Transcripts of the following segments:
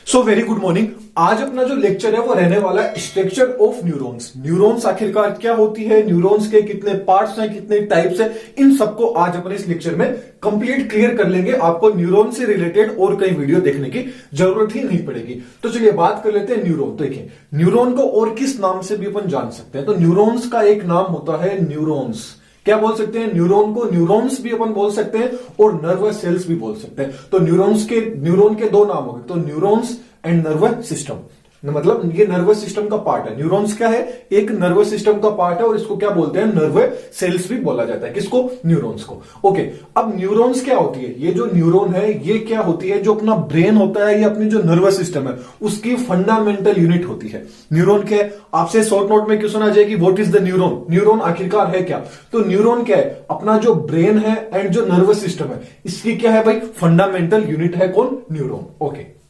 So very good morning. आज अपना जो लेक्चर है वो रहने वाला है स्ट्रक्चर ऑफ न्यूरॉन्स। न्यूरॉन्स आखिरकार क्या होती है, न्यूरॉन्स के कितने पार्ट्स हैं, कितने टाइप्स हैं, इन सबको आज अपने इस लेक्चर में कंप्लीट क्लियर कर लेंगे। आपको न्यूरॉन से रिलेटेड और कई वीडियो देखने की जरूरत ही नहीं पड़ेगी। तो चलिए बात कर लेते हैं न्यूरॉन। देखिए न्यूरॉन को और किस नाम से भी अपन जान सकते हैं। तो न्यूरॉन्स का एक नाम होता है न्यूरॉन्स। क्या बोल सकते हैं? न्यूरॉन को न्यूरॉन्स भी अपन बोल सकते हैं और नर्वस सेल्स भी बोल सकते हैं। तो न्यूरॉन के दो नाम हो गए, तो न्यूरॉन्स एंड नर्वस सिस्टम। मतलब ये नर्वस सिस्टम का पार्ट है। न्यूरॉन्स क्या है? एक नर्वस सिस्टम का पार्ट है और इसको क्या बोलते हैं? नर्वस सेल्स भी बोला जाता है। किसको? न्यूरॉन्स को। ओके, अब न्यूरॉन्स क्या होती है? ये जो न्यूरॉन है ये क्या होती है? जो अपना ब्रेन होता है, ये अपनी जो नर्वस सिस्टम है उसकी फंडामेंटल यूनिट होती है। न्यूरॉन क्या है? आपसे शॉर्ट नोट में क्वेश्चन आ जाएगी, what is the neuron? Neuron आखिरकार है क्या? तो न्यूरॉन क्या है? अपना जो ब्रेन है एंड जो नर्वस सिस्टम है इसकी क्या है भाई? फंडामेंटल यूनिट है। कौन? न्यूरॉन। ओके,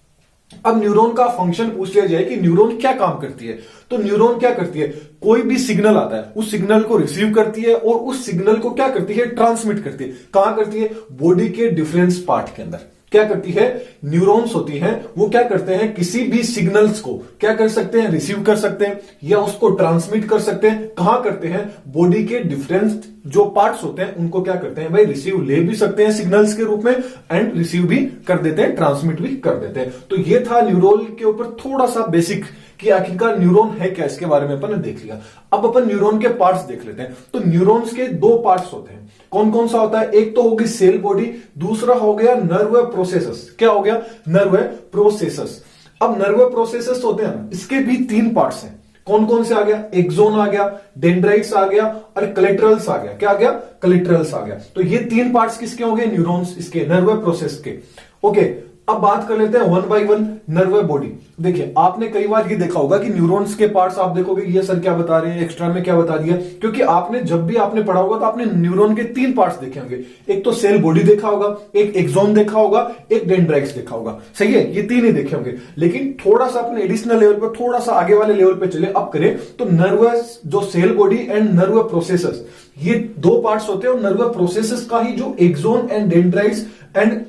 अब न्यूरॉन का फंक्शन पूछ लिया जाए कि न्यूरॉन क्या काम करती है। तो न्यूरॉन क्या करती है? कोई भी सिग्नल आता है उस सिग्नल को रिसीव करती है और उस सिग्नल को क्या करती है? ट्रांसमिट करती है। कहां करती है? बॉडी के डिफरेंस पार्ट के अंदर। क्या करती है? न्यूरॉन्स होती हैं वो क्या करते हैं? किसी भी सिग्नल्स को क्या कर सकते हैं? रिसीव कर सकते हैं या उसको ट्रांसमिट कर सकते हैं। कहां करते हैं? बॉडी के डिफरेंस जो पार्ट्स होते हैं उनको क्या करते हैं भाई? रिसीव ले भी सकते हैं सिग्नल्स के रूप में एंड रिसीव भी कर देते हैं, ट्रांसमिट भी कर देते हैं। तो ये था न्यूरॉन के ऊपर थोड़ा सा बेसिक कि आखिरकार न्यूरॉन है क्या, इसके बारे में अपन ने देख लिया। अब अपन न्यूरॉन के पार्ट्स देख लेते हैं। तो न्यूरॉन्स के दो पार्ट्स होते हैं। कौन कौन सा होता है? एक तो होगी सेल बॉडी, दूसरा हो गया नर्व प्रोसेसेस। क्या हो गया? Nerve processes. अब नर्व प्रोसेसेस होते हैं ना, इसके भी तीन पार्ट्स हैं। कौन कौन से आ गया? एक्सोन आ गया, डेंड्राइट्स आ गया और कलेटरल्स आ गया। क्या आ गया? कलेटरल्स आ गया। तो ये तीन पार्ट्स किसके होंगे? न्यूरॉन्स, इसके नर्व प्रोसेस के। ओके, अब बात कर लेते हैं one by one nerve body. देखिए आपने कई बार ये देखा होगा कि न्यूरॉन्स के पार्ट्स आप देखोगे ये सर क्या बता रहे हैं, एक्स्ट्रा में क्या बता दिया, क्योंकि आपने जब भी आपने पढ़ा होगा तो आपने न्यूरॉन के तीन पार्ट्स देखे होंगे। एक तो सेल बॉडी देखा होगा, एक एक्सोन देखा होगा, एक डेंड्राइट्स देखा होगा। सही है, ये तीन ही देखे होंगे। लेकिन थोड़ा सा अपने एडिशनल लेवल पर, थोड़ा सा आगे वाले लेवल पे चले, अब करें तो नर्वस जो cell body and nerve processes, ये दो पार्ट्स होते हैं और नर्व प्रोसेसेस का ही जो एक्सोन एंड डेंड्राइट्स एंड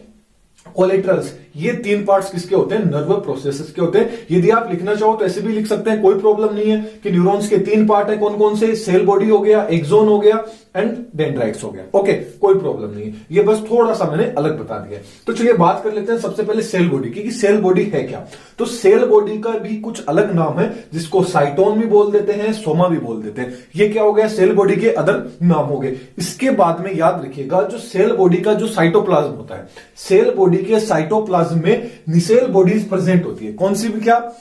कोलेटरल्स, ये तीन पार्ट्स किसके होते हैं? नर्व प्रोसेसेस के होते हैं। यदि आप लिखना चाहो तो ऐसे भी लिख सकते हैं, कोई प्रॉब्लम नहीं है कि न्यूरॉन्स के तीन पार्ट है। कौन कौन से? सेल बॉडी हो गया, एक्सोन हो गया एंड डेंड्राइट्स हो गया। ओके, कोई प्रॉब्लम नहीं है, ये बस थोड़ा सा मैंने अलग बता दिया। तो चलिए बात कर लेते हैं सबसे पहले सेल बॉडी की, कि सेल बॉडी है क्या। तो सेल बॉडी का भी कुछ अलग नाम है, जिसको साइटोन भी बोल देते हैं, सोमा भी बोल देते हैं। ये क्या हो गया? सेल बॉडी के अदर नाम हो गए। इसके बाद में याद रखिएगा, जो सेल बॉडी का जो साइटोप्लाज्म होता है, सेल बॉडी के साइटोप्लाज्म में निसेल बॉडीज प्रेजेंट होती है। कौन सी भी? क्या?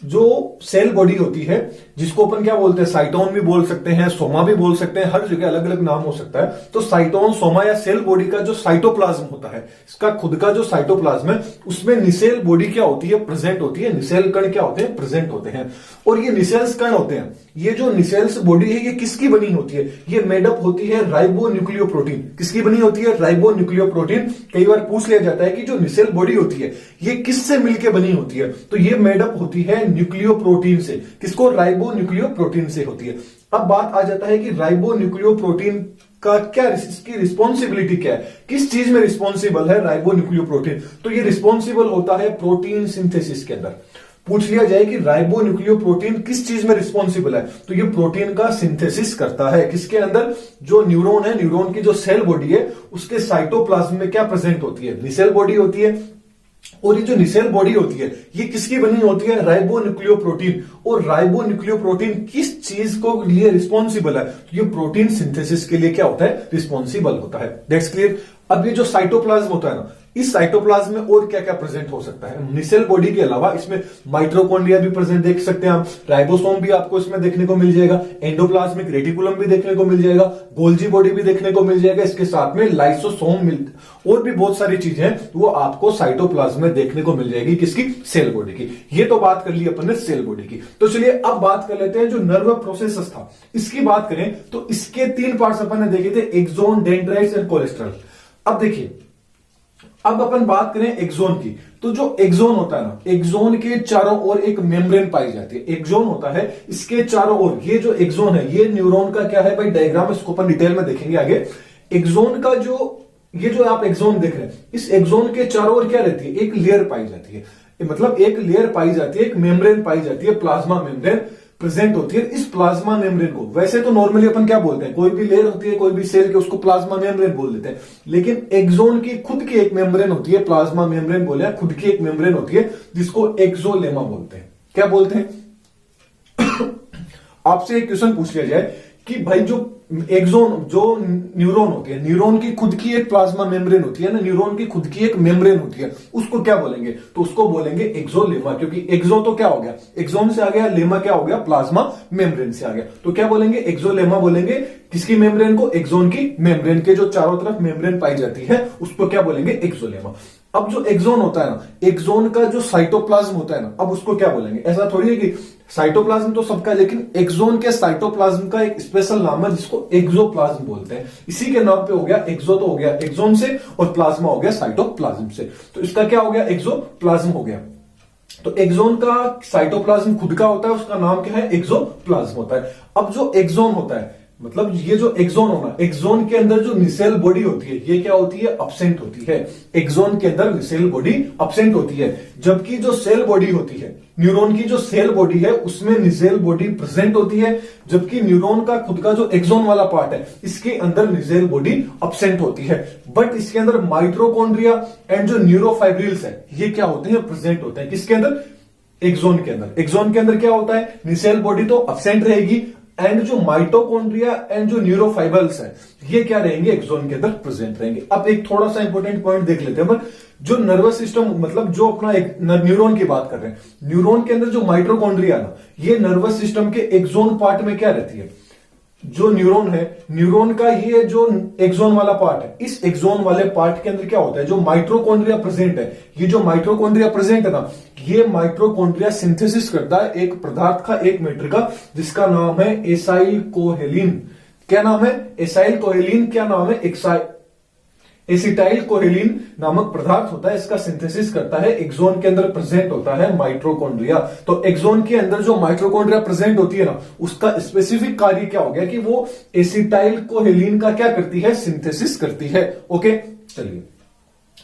जो सेल बॉडी होती है जिसको अपन क्या बोलते हैं? साइटोन भी बोल सकते हैं, सोमा भी बोल सकते हैं, हर जगह अलग अलग नाम हो सकता है। तो साइटोन, सोमा या सेल बॉडी का जो साइटोप्लाज्म होता है, इसका खुद का जो साइटोप्लाज्म है उसमें निसेल बॉडी क्या होती है? प्रेजेंट होती है। निसेल कण क्या होते हैं? प्रेजेंट होते हैं। और ये निसेल्स कण होते हैं, ये जो निसेल्स बॉडी है ये किसकी बनी होती है? ये मेडअप होती है राइबो न्यूक्लियोप्रोटीन। किसकी बनी होती है? Ribo nucleoprotein. कई बार पूछ लिया जाता है कि जो निसेल बॉडी होती है ये किससे मिलकर बनी होती है? तो ये मेडअप होती है न्यूक्लियोप्रोटीन से। किसको? राइबो न्यूक्लियोप्रोटीन से होती है। अब बात आ जाता है कि राइबो न्यूक्लियोप्रोटीन का क्या, इसकी रिस्पॉन्सिबिलिटी क्या है? किस चीज में रिस्पॉन्सिबल है राइबो न्यूक्लियोप्रोटीन? तो ये रिस्पॉन्सिबल होता है प्रोटीन सिंथेसिस के अंदर। पूछ लिया जाए कि राइबो न्यूक्लियोप्रोटीन किस चीज में रिस्पॉन्सिबल है, तो ये प्रोटीन का सिंथेसिस करता है। किसके अंदर? जो न्यूरॉन है, न्यूरॉन की जो सेल बॉडी है उसके साइटोप्लाज्म में क्या प्रेजेंट होती है? निसेल बॉडी होती है। और ये जो निसेल बॉडी होती है ये किसकी बनी होती है? Ribo nucleoprotein. और राइबो न्यूक्लियोप्रोटीन किस चीज को लिए रिस्पॉन्सिबल है? तो ये प्रोटीन सिंथेसिस के लिए क्या होता है? रिस्पॉन्सिबल होता है। That's clear. अब ये जो साइटोप्लाज्म होता है ना, इस साइटोप्लाज्म में और क्या क्या प्रेजेंट हो सकता है? निसेल बॉडी के अलावा इसमें माइटोकॉन्ड्रिया भी प्रेजेंट देख सकते हैं आप, राइबोसोम भी आपको इसमें देखने को मिल जाएगा, एंडोप्लाज्मिक रेटिकुलम भी देखने को मिल जाएगा, गोल्जी बॉडी भी देखने को मिल जाएगा, इसके साथ में लाइसोसोम मिल, और भी बहुत सारी चीजें हैं वो आपको साइटोप्लाज्म में देखने को मिल जाएगी। किसकी? सेल बॉडी की। ये तो बात कर ली अपन ने सेल बॉडी की। तो चलिए अब बात कर लेते हैं जो नर्व प्रोसेसेस था, इसकी बात करें तो इसके तीन पार्ट्स अपन ने देखे थे, एक्सोन, डेंड्राइट्स एंड कोलेस्ट्रॉल। अब देखिए, अब अपन बात करें एक्सोन की, तो जो एक्सोन होता है ना, एक्सोन के चारों ओर एक मेम्ब्रेन पाई जाती है। एक्सोन होता है, इसके चारों ओर ये जो एक्सोन है ये न्यूरॉन का क्या है भाई? डायग्राम, इसको अपन डिटेल में देखेंगे आगे। एक्सोन का जो ये जो आप एक्सोन देख रहे हैं, इस एक्सोन के चारों ओर क्या रहती है? एक लेयर पाई जाती है। मतलब एक लेयर पाई जाती है, एक मेम्ब्रेन पाई जाती है, प्लाज्मा मेम्ब्रेन प्रेजेंट होती है। इस प्लाज्मा मेम्ब्रेन को वैसे तो नॉर्मली अपन क्या बोलते हैं, कोई भी लेयर होती है कोई भी सेल के, उसको प्लाज्मा मेम्ब्रेन बोल देते हैं। लेकिन एक्सोन की खुद की एक मेम्ब्रेन होती है, प्लाज्मा मेम्ब्रेन बोले, खुद की एक मेम्ब्रेन होती है जिसको एक्सोलेमा बोलते हैं। क्या बोलते हैं? आपसे एक क्वेश्चन पूछ लिया जाए कि भाई जो एक्सोन, जो न्यूरॉन होती है, न्यूरॉन की खुद की एक प्लाज्मा मेम्ब्रेन होती है ना, न्यूरॉन की खुद की एक मेम्ब्रेन होती है, उसको क्या बोलेंगे? तो उसको बोलेंगे एक्सोलेमा, क्योंकि एक्सो तो क्या हो गया, एक्सोन से आ गया, लेमा क्या हो गया, प्लाज्मा मेम्ब्रेन से आ गया। तो क्या बोलेंगे? एक्सोलेमा बोलेंगे। किसकी मेम्ब्रेन को? एक्सोन की मेम्ब्रेन के जो चारों तरफ मेम्ब्रेन पाई जाती है उसको क्या बोलेंगे? एक्सोलेमा। अब जो एक्सोन होता है ना, एक्सोन का जो साइटोप्लाज्म होता है ना, अब उसको क्या बोलेंगे? ऐसा थोड़ी है कि साइटोप्लाज्म तो सबका है, लेकिन एक्सोन के साइटोप्लाज्म का एक स्पेशल नाम है जिसको एक्सोप्लाज्म बोलते हैं। इसी के नाम पे हो गया, एक्सो तो हो गया एक्सोन से और प्लाज्मा हो गया साइटोप्लाज्म से, तो इसका क्या हो गया? एक्सोप्लाज्म हो गया। तो एक्सोन का साइटोप्लाज्म खुद का होता है, उसका नाम क्या है? एक्सोप्लाज्म होता है। अब जो एक्सोन होता है, मतलब ये जो एक्सोन होना, एक्सोन के अंदर जो निसेल बॉडी होती है ये क्या होती है? अब्सेंट होती है। एक्सोन के अंदर निसेल बॉडी अब्सेंट होती है, जबकि जो सेल बॉडी होती है, न्यूरॉन की जो सेल बॉडी है उसमें निसेल बॉडी प्रेजेंट होती है, जबकि न्यूरॉन का खुद का जो एक्सोन वाला पार्ट है इसके अंदर निसेल बॉडी अब्सेंट होती है। बट इसके अंदर माइटोकॉन्ड्रिया एंड जो न्यूरोफाइब्रिल्स है ये क्या होते हैं? प्रेजेंट होते हैं। किसके अंदर? एक्सोन के अंदर। एक्सोन के अंदर क्या होता है? निसेल बॉडी तो अब्सेंट रहेगी, एंड जो माइटोकॉन्ड्रिया एंड जो न्यूरोफाइबल्स है ये क्या रहेंगे? एक्सोन के अंदर प्रेजेंट रहेंगे। अब एक थोड़ा सा इंपॉर्टेंट पॉइंट देख लेते हैं, जो नर्वस सिस्टम, मतलब जो अपना एक न्यूरॉन की बात कर रहे हैं, न्यूरॉन के अंदर जो माइटोकॉन्ड्रिया ना, ये नर्वस सिस्टम के एक्सोन पार्ट में क्या रहती है? जो न्यूरॉन है, न्यूरॉन का ये जो एक्सोन वाला पार्ट है, इस एक्सोन वाले पार्ट के अंदर क्या होता है? जो माइटोकॉन्ड्रिया प्रेजेंट है, ये जो माइटोकॉन्ड्रिया प्रेजेंट है ना, ये माइटोकॉन्ड्रिया सिंथेसिस करता है एक पदार्थ का, एक मैटर का, जिसका नाम है एसाइल कोहेलिन। क्या नाम है? एसाइल कोहेलिन। क्या नाम है? एसिटाइल कोहेलिन नामक पदार्थ होता है, इसका सिंथेसिस करता है, एक्सोन के अंदर प्रेजेंट होता है माइटोकॉन्ड्रिया। तो एक्सोन के अंदर जो माइटोकॉन्ड्रिया प्रेजेंट होती है ना, उसका स्पेसिफिक कार्य क्या हो गया कि वो एसिटाइल कोहेलिन का क्या करती है? सिंथेसिस करती है। ओके, चलिए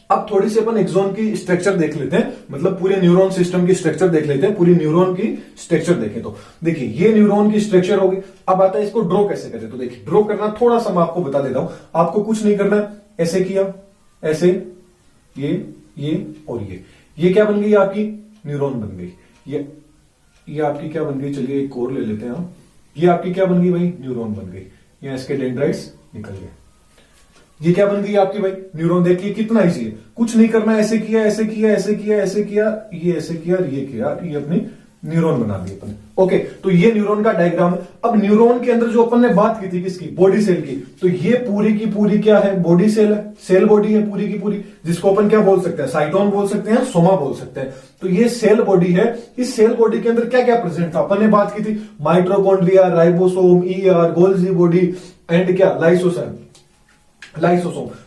अब थोड़ी सी अपन एक्सोन की स्ट्रक्चर देख लेते हैं, मतलब पूरे न्यूरॉन सिस्टम की स्ट्रक्चर देख लेते हैं। पूरी न्यूरॉन की स्ट्रक्चर देखें तो देखिए ये न्यूरॉन की स्ट्रक्चर होगी। अब आता है इसको ड्रॉ कैसे करें, तो देखिए ड्रॉ करना थोड़ा सा मैं आपको बता देता हूं। आपको कुछ नहीं करना है, ऐसे किया, ऐसे, ये और ये क्या बन गई? आपकी न्यूरॉन बन गई। ये आपकी क्या बन गई? चलिए एक और ले लेते हैं हम। ये आपकी क्या बन गई भाई? न्यूरॉन बन गई। ये इसके डेंड्राइट्स निकल गए। ये क्या बन गई आपकी भाई? न्यूरॉन। देखिए कितना इजी है, कुछ नहीं करना, ऐसे किया, ऐसे किया, ऐसे किया, ऐसे किया, ये ऐसे किया, ये किया, ये अपनी न्यूरॉन बना दी अपन। ओके, तो ये न्यूरॉन का डायग्राम है। अब न्यूरॉन के अंदर जो अपन ने बात की थी किसकी? बॉडी सेल की। तो ये पूरी की पूरी क्या है? बॉडी सेल है, सेल बॉडी है पूरी की पूरी, जिसको अपन क्या बोल सकते हैं? साइटोन बोल सकते हैं, सोमा बोल सकते हैं। तो ये सेल बॉडी है। इस सेल बॉडी के अंदर क्या क्या प्रेजेंट था? अपन ने बात की थी mitochondria, ribosome, ER, Golgi body and क्या? लाइसोसोम।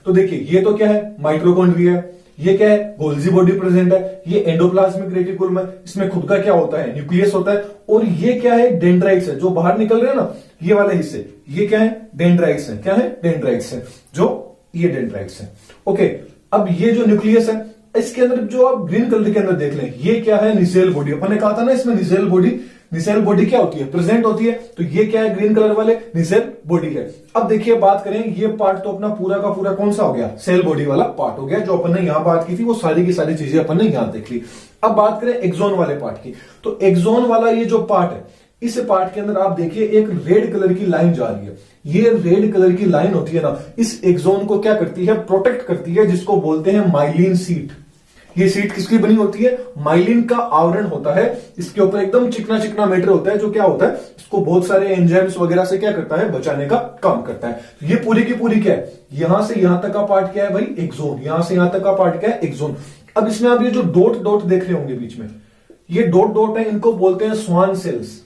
तो देखिए ये तो क्या है? माइटोकॉन्ड्रिया है। ये क्या है? गोल्जी बॉडी प्रेजेंट है। ये एंडोप्लाज्मिक रेटिकुलम है, इसमें खुद का क्या होता है? न्यूक्लियस होता है। और ये क्या है? डेंड्राइट्स है, जो बाहर निकल रहे हैं ना ये वाले हिस्से, ये क्या है? डेंड्राइट्स है। क्या है? डेंड्राइट्स है, जो ये डेंड्राइट्स है। ओके, अब ये जो न्यूक्लियस है इसके अंदर जो आप ग्रीन कलर के अंदर देख लें, ये क्या है? निसेल बॉडी। अपन ने कहा था ना इसमें निसेल बॉडी क्या होती है? प्रेजेंट होती है। तो ये क्या है? ग्रीन कलर वाले निसेल बॉडी है। अब देखिए बात करें, ये पार्ट तो अपना पूरा का पूरा कौन सा हो गया? सेल बॉडी वाला पार्ट हो गया। जो अपन ने यहां बात की थी वो सारी की सारी चीजें अपन ने यहां देख ली। अब बात करें एक्सोन वाले पार्ट की, तो एक्सोन वाला ये जो पार्ट है, इस पार्ट के अंदर आप देखिए एक रेड कलर की लाइन जा रही है। ये रेड कलर की लाइन होती है ना, इस एक्सोन को क्या करती है? प्रोटेक्ट करती है, जिसको बोलते हैं माइलिन शीट। ये शीट किसकी बनी होती है? माइलिन का आवरण होता है। इसके ऊपर एकदम चिकना चिकना मैटर होता है, जो क्या होता है? इसको बहुत सारे एंजाइम्स वगैरह से क्या करता है? बचाने का काम करता है। ये पूरी की पूरी क्या है? यहां से यहां तक का पार्ट क्या है भाई? एक्सोन। यहां से यहां तक का पार्ट क्या है? एक्सोन। अब इसमें आप ये जो डॉट डॉट देख रहे होंगे बीच में, ये डॉट डॉट है, इनको बोलते हैं स्वान सेल्स।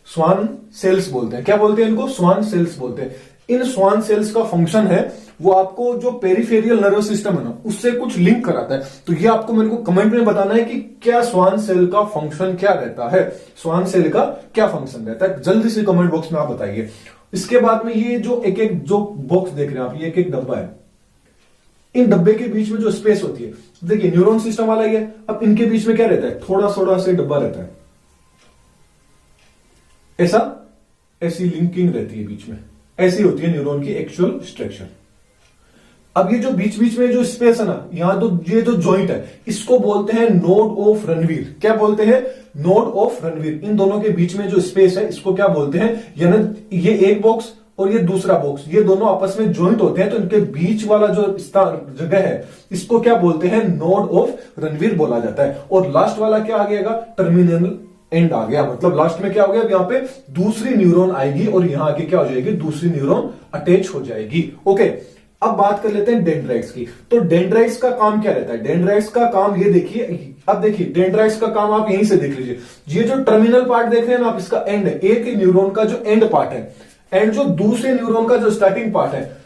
स्वान सेल्स बोलते हैं। क्या बोलते हैं इनको? स्वान सेल्स बोलते हैं। इन स्वान सेल्स का फंक्शन है वो आपको जो पेरिफेरियल नर्वस सिस्टम है ना उससे कुछ लिंक कराता है। तो ये आपको मेरे को कमेंट में बताना है कि क्या स्वान सेल का फंक्शन क्या रहता है? स्वान सेल का क्या फंक्शन रहता है? जल्दी से कमेंट बॉक्स में आप बताइए। इसके बाद में ये जो एक एक जो बॉक्स देख रहे हैं आप, ये एक एक डब्बा है, इन डब्बे के बीच में जो स्पेस होती है, देखिए न्यूरॉन सिस्टम वाला ही है, अब इनके बीच में क्या रहता है, थोड़ा थोड़ा से डब्बा रहता है, ऐसी लिंकिंग रहती है बीच में, ऐसी होती है न्यूरॉन की एक्चुअल स्ट्रक्चर। अब ये जो बीच बीच में जो स्पेस है ना, यहां तो ये जो जॉइंट है, इसको बोलते हैं नोड ऑफ रणवीर। क्या बोलते हैं, नोड ऑफ रणवीर। इन दोनों के बीच में जो स्पेस है, इसको क्या बोलते हैं, यानी ये एक बॉक्स और ये दूसरा बॉक्स, ये दोनों आपस में ज्वाइंट होते हैं, तो इनके बीच वाला जो जगह है, इसको क्या बोलते हैं, नोड ऑफ रणवीर बोला जाता है। और लास्ट वाला क्या आ गया, टर्मिनल एंड आ गया, मतलब लास्ट में क्या हो गया, यहाँ पे दूसरी न्यूरॉन आएगी और यहां आके क्या हो जाएगी, दूसरी न्यूरॉन अटैच हो जाएगी। ओके, अब बात कर लेते हैं डेंड्राइट्स की। तो डेंड्राइट्स का काम क्या रहता है, डेंड्राइट्स का काम ये देखिए, अब देखिए डेंड्राइट्स का काम आप यहीं से देख लीजिए, ये जो टर्मिनल पार्ट देख रहे हैं ना आप, इसका एंड है, एक न्यूरॉन का जो एंड पार्ट है, एंड जो दूसरे न्यूरॉन का जो स्टार्टिंग पार्ट है,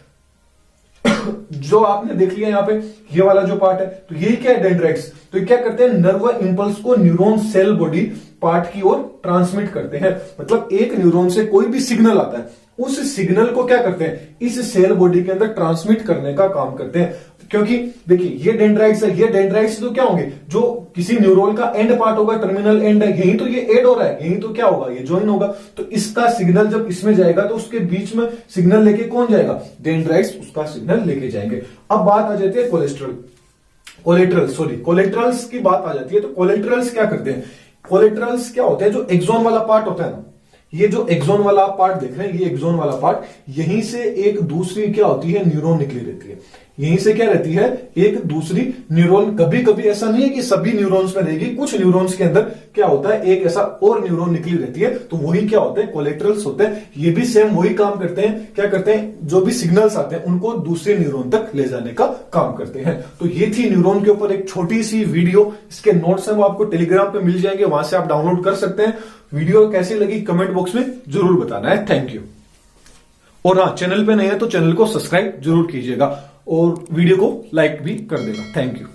जो आपने देख लिया यहाँ पे, ये वाला जो पार्ट है, तो यही क्या है, डेंड्राइट्स। तो ये क्या करते हैं, नर्व इंपल्स को न्यूरॉन सेल बॉडी पार्ट की ओर ट्रांसमिट करते हैं। मतलब एक न्यूरॉन से कोई भी सिग्नल आता है, उस सिग्नल को क्या करते हैं, इस सेल बॉडी के अंदर ट्रांसमिट करने का काम करते हैं। क्योंकि देखिए ये डेंड्राइट्स है, ये डेंड्राइट्स तो क्या होंगे, जो किसी न्यूरॉन का एंड पार्ट होगा, टर्मिनल एंड है, यही तो ये एड हो रहा है, यही तो क्या होगा, ये ज्वाइन होगा। तो इसका सिग्नल जब इसमें जाएगा, तो उसके बीच में सिग्नल लेके कौन जाएगा, डेंड्राइट्स उसका सिग्नल लेके जाएंगे। अब बात आ जाती है कोलेट्रल्स की बात आ जाती है। तो कोलेट्रल्स क्या करते हैं, कोलेट्रल्स क्या होते हैं, जो एक्सॉन वाला पार्ट होता है ना, ये जो एक्सॉन वाला पार्ट देख रहे हैं, ये एक्सॉन वाला पार्ट, यहीं से एक दूसरी क्या होती है, न्यूरॉन निकली रहती है, यहीं से क्या रहती है, एक दूसरी न्यूरॉन। कभी कभी ऐसा नहीं है कि सभी न्यूरॉन्स में रहेगी, कुछ न्यूरॉन्स के अंदर क्या होता है, एक ऐसा और न्यूरॉन निकली रहती है, तो वही क्या होते हैं, कोलेट्रल्स होते हैं। ये भी सेम वही काम करते हैं, क्या करते हैं, जो भी सिग्नल्स आते हैं उनको दूसरे न्यूरॉन तक ले जाने का काम करते हैं। तो ये थी न्यूरॉन के ऊपर एक छोटी सी वीडियो, इसके नोट्स हैं वो आपको टेलीग्राम पे मिल जाएंगे, वहां से आप डाउनलोड कर सकते हैं। वीडियो कैसी लगी कमेंट बॉक्स में जरूर बताना है। Thank you. और हाँ, चैनल पे नए हैं तो चैनल को सब्सक्राइब जरूर कीजिएगा और वीडियो को लाइक भी कर देना। Thank you.